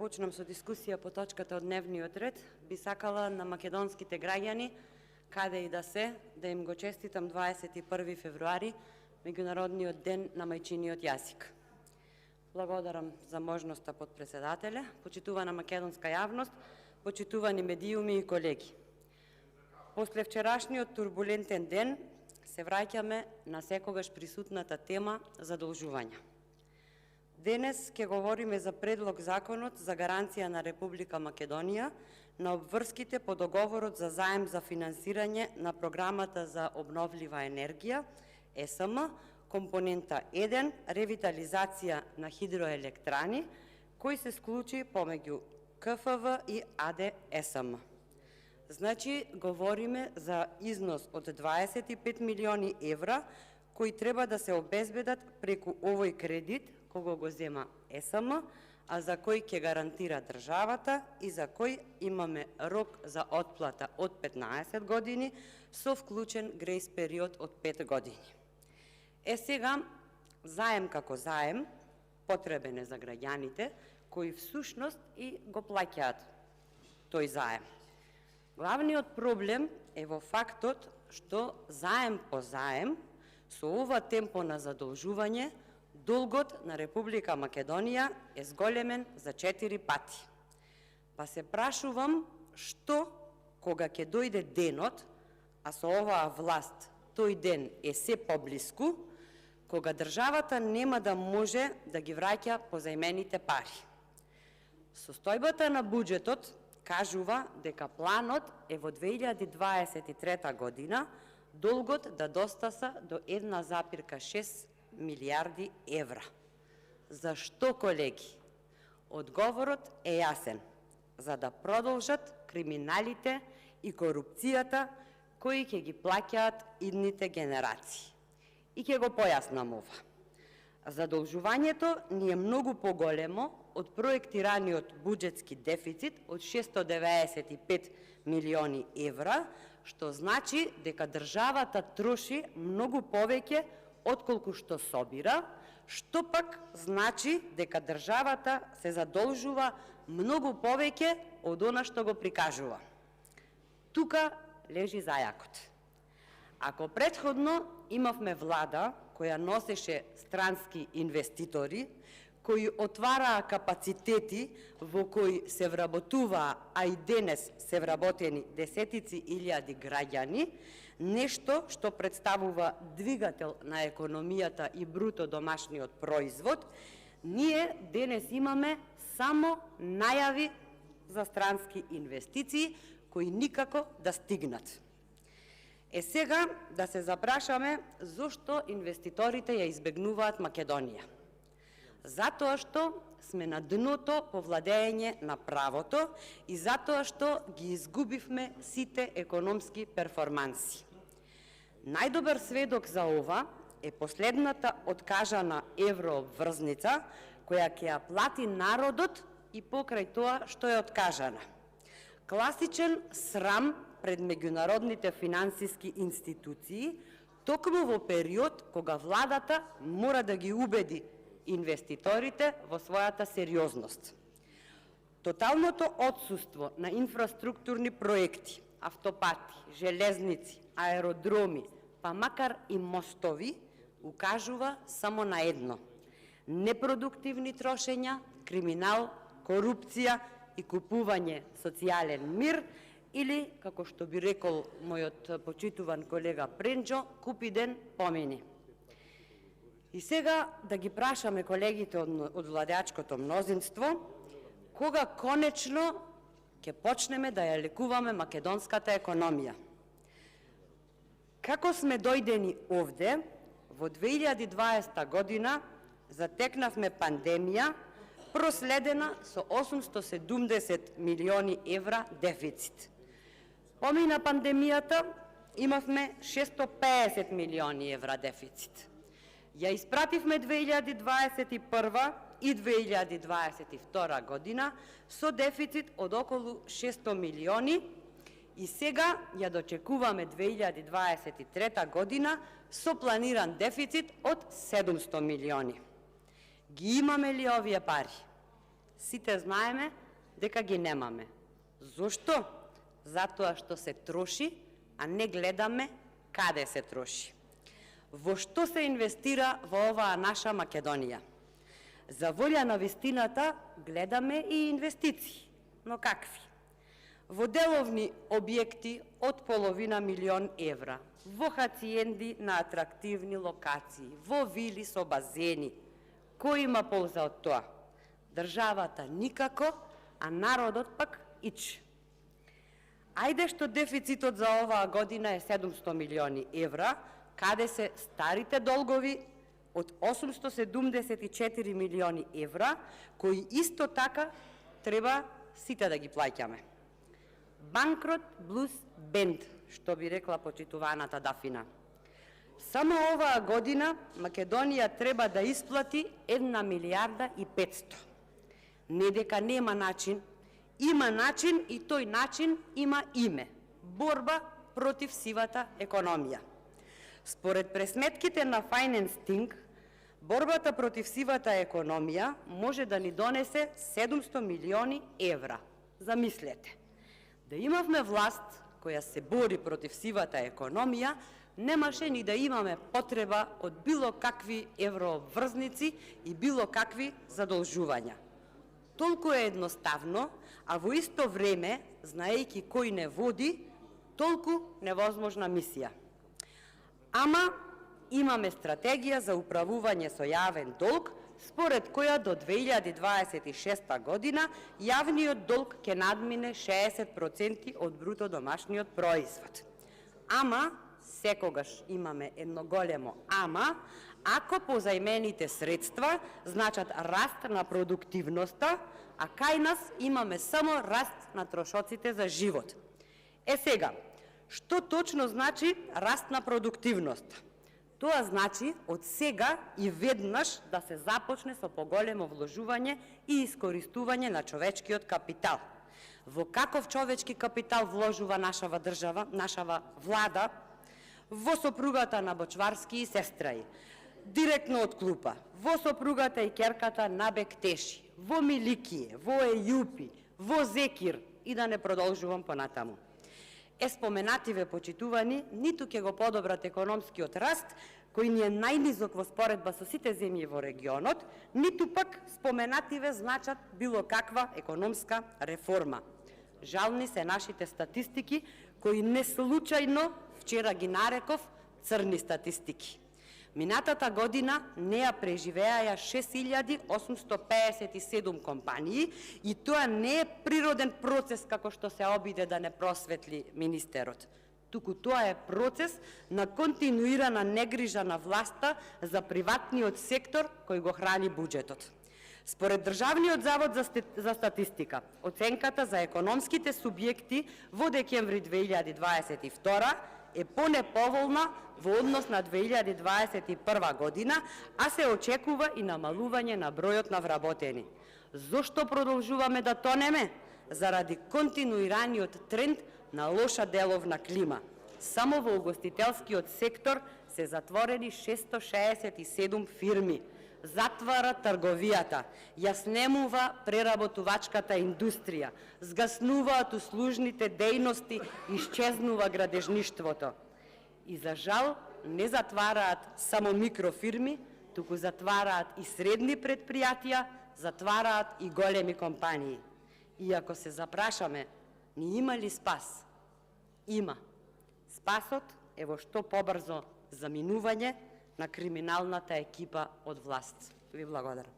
почнам со дискусија по точката од дневниот ред, би сакала на македонските граѓани, каде и да се, да им го честитам 21 февруари, Меѓународниот ден на мајчиниот јазик. Благодарам за можноста потпредседателе, почитувана македонска јавност, почитувани медиуми и колеги. После вчерашниот турбулентен ден се враќаме на секогаш присутната тема задолжувања. Денес ќе говориме за предлог законот за гаранција на Република Македонија на обврските по договорот за заем за финансирање на програмата за обновлива енергија ЕСМ, компонента 1, ревитализација на хидроелектрани, кој се склучи помеѓу КФВ и АД ЕСМ. Значи, говориме за износ од 25 милиони евра, кои треба да се обезбедат преку овој кредит, кого го зема ЕСМ, а за кој ќе гарантира државата и за кој имаме рок за отплата од 15 години со вклучен грејс период од 5 години. Сега, заем како заем, потребен е за граѓаните, кои всушност и го плаќаат тој заем. Главниот проблем е во фактот што заем по заем, со ова темпо на задолжување, долгот на Република Македонија е зголемен за 4 пати. Па се прашувам што, кога ќе дојде денот, а со оваа власт тој ден е се поблиску, кога државата нема да може да ги враќа позајмените пари. Состојбата на буџетот кажува дека планот е во 2023 година долгот да достаса до 1,6 милиарди евра. Зашто, колеги? Одговорот е јасен. За да продолжат криминалите и корупцијата кои ќе ги плаќаат идните генерации. И ќе го појаснам ова. Задолжувањето ни е многу поголемо од проектираниот буџетски дефицит од 695 милиони евра, што значи дека државата троши многу повеќе отколку што собира, што пак значи дека државата се задолжува многу повеќе од она што го прикажува. Тука лежи зајакот. Ако претходно имавме влада која носеше странски инвеститори, кои отвараа капацитети во кои се вработуваа, а и денес се вработени десетици илјади граѓани, нешто што представува двигател на економијата и бруто домашниот производ, ние денес имаме само најави за странски инвестиции кои никако да стигнат. Сега да се запрашаме зошто инвеститорите ја избегнуваат Македонија. Затоа што сме на дното по владење на правото и затоа што ги изгубивме сите економски перформанси. Најдобар сведок за ова е последната откажана еврообврзница, која ќе ја плати народот и покрај тоа што е откажана. Класичен срам пред меѓународните финансиски институции, токму во период кога владата мора да ги убеди инвеститорите во својата сериозност. Тоталното отсуство на инфраструктурни проекти, автопати, железници, аеродроми, па макар и мостови, укажува само на едно: непродуктивни трошења, криминал, корупција и купување социјален мир, или, како што би рекол мојот почитуван колега Пренџо, купи ден помини. И сега да ги прашаме колегите од владеачкото мнозинство, кога конечно ќе почнеме да ја лекуваме македонската економија. Како сме дојдени овде, во 2020 година затекнавме пандемија, проследена со 870 милиони евра дефицит. Помина пандемијата, имавме 650 милиони евра дефицит. Ја испративме 2021 и 2022 година со дефицит од околу 600 милиони и сега ја дочекуваме 2023 година со планиран дефицит од 700 милиони. Ги имаме ли овие пари? сите знаеме дека ги немаме. Зошто? Затоа што се троши, а не гледаме каде се троши. Во што се инвестира во оваа наша Македонија? За волја на вистината гледаме и инвестиции, но какви? Во деловни објекти од половина милион евра, во хациенди на атрактивни локации, во вили со базени. Кој има полза од тоа? Државата никако, а народот пак ич. Ајде што дефицитот за оваа година е 700 милиони евра, каде се старите долгови од 874 милиони евра, кои исто така треба сите да ги плаќаме. Банкрот плюс бенд, што би рекла почитуваната Дафина. Само оваа година Македонија треба да исплати 1 милиарда и 500. Не дека нема начин, има начин и тој начин има име – борба против сивата економија. Според пресметките на Finance Think, борбата против сивата економија може да ни донесе 700 милиони евра. Замислете, да имавме власт која се бори против сивата економија, немаше ни да имаме потреба од било какви еврообврзници и било какви задолжувања. Толку е едноставно, а во исто време, знаејќи кој не води, толку невозможна мисија. Ама имаме стратегија за управување со јавен долг, според која до 2026 година јавниот долг ќе надмине 60% од бруто домашниот производ. Ама, секогаш имаме едно големо ама, ако позајмените средства значат раст на продуктивноста, а кај нас имаме само раст на трошоците за живот. Сега, што точно значи раст на продуктивноста? Тоа значи од сега и веднаш да се започне со поголемо вложување и искористување на човечкиот капитал. Во каков човечки капитал вложува нашава држава, нашава влада? Во сопругата на Бочварски и сестраи, директно од клупа, во сопругата и ќерката на Бектеши, во Миликије, во Ејупи, во Зекир и да не продолжувам понатаму. Споменативе почитувани ниту ќе го подобрат економскиот раст, кој ни е најнизок во споредба со сите земји во регионот, ниту пак споменативе значат било каква економска реформа. Жални се нашите статистики, кои не случајно вчера ги нареков црни статистики. Минатата година неа преживеаја 6857 компании и тоа не е природен процес како што се обиде да не просветли министерот. Туку тоа е процес на континуирана негрижа на власта за приватниот сектор кој го храни буџетот. Според Државниот завод за статистика, оценката за економските субјекти во декември 2022 е понеповолна во однос на 2021 година, а се очекува и намалување на бројот на вработени. Зошто продолжуваме да тонеме? Заради континуираниот тренд на лоша деловна клима. Само во угостителскиот сектор се затворени 667 фирми. Затвара трговијата, ја снемува преработувачката индустрија, згаснуваат услужните дејности, исчезнува градежништвото. И за жал не затвараат само микрофирми, туку затвараат и средни предпријатија, затвараат и големи компании. И ако се запрашаме, ни има ли спас? Има. Спасот е во што побрзо заминување на криминалната екипа од власт. Ви благодарам.